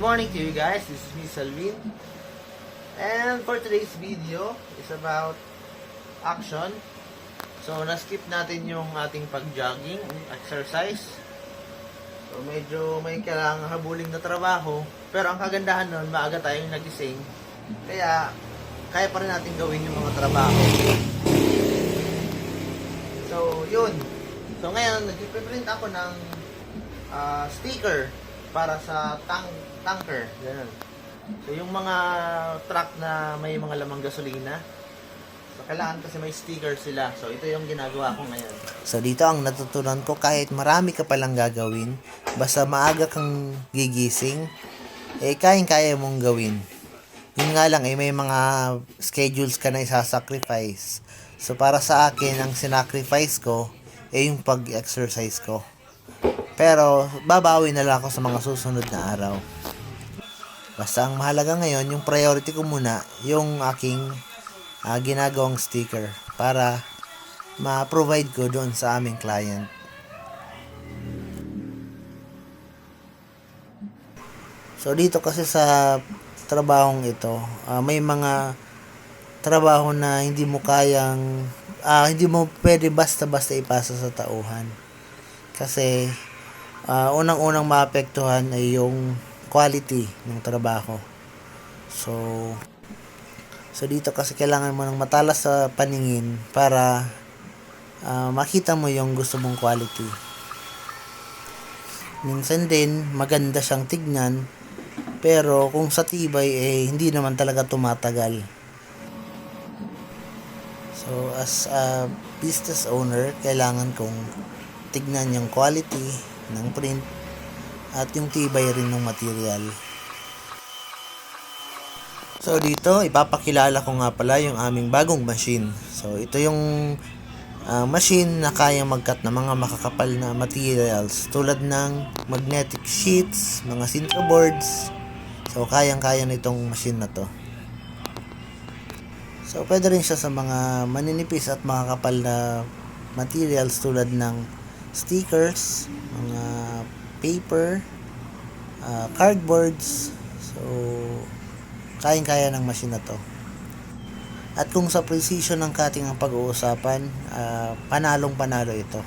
morning to you guys. This is me, Salvin. And for today's video is about action. So, na-skip natin yung ating pag-jogging, exercise. So, medyo may kailangang habuling na trabaho. Pero ang kagandahan nun, maaga tayong nagising. Kaya pa rin natin gawin yung mga trabaho. So, yun. So, ngayon, nag-print ako ng sticker para sa tanker. Ganun. So, yung mga truck na may mga lamang gasolina, so, kailangan kasi may sticker sila. So, ito yung ginagawa ko ngayon. So, dito ang natutunan ko, kahit marami ka palang gagawin, basta maaga kang gigising, kayang-kaya mong gawin. Yun nga lang, may mga schedules ka na isasacrifice. So, para sa akin, ang sinacrifice ko, yung pag-exercise ko. Pero, babawi na lang ako sa mga susunod na araw. Basta ang mahalaga ngayon, yung priority ko muna, yung aking ginagawang sticker para ma-provide ko doon sa aming client. So, dito kasi sa trabahong ito, may mga trabaho na hindi mo kayang, hindi mo pwede basta-basta ipasa sa tauhan. Kasi, unang-unang maapektuhan ay yung quality ng trabaho. So dito kasi kailangan mo ng matalas sa paningin para makita mo yung gusto mong quality. Minsan din, maganda siyang tignan, pero kung sa tibay, hindi naman talaga tumatagal. So, as a business owner, kailangan kong tignan yung quality ng print at yung tibay rin ng material. So dito, ipapakilala ko nga pala yung aming bagong machine. So ito yung machine na kayang mag-cut ng mga makakapal na materials tulad ng magnetic sheets, mga sinter boards. So kayang-kaya nitong machine na to. So pwede rin siya sa mga maninipis at makakapal na materials tulad ng stickers, mga paper, cardboards. So kayang-kaya ng machine na to. At kung sa precision ng cutting ang pag-uusapan, panalong-panalo ito.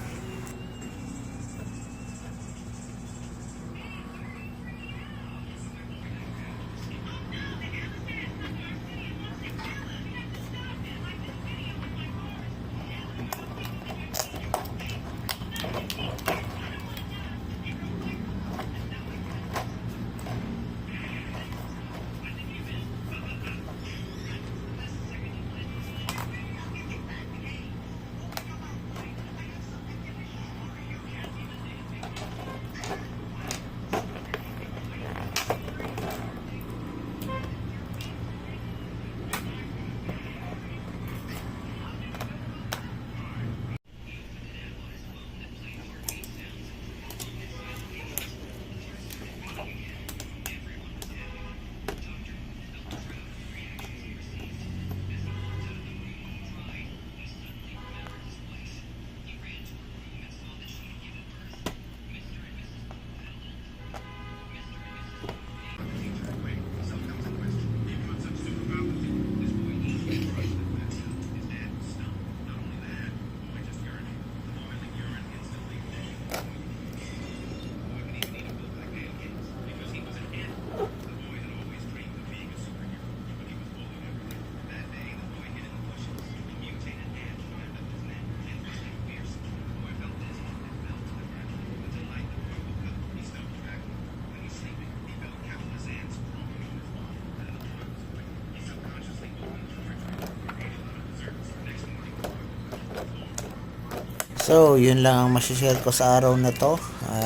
So, yun lang ang masishare ko sa araw na to.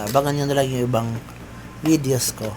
Abangan nyo na lang yung ibang videos ko.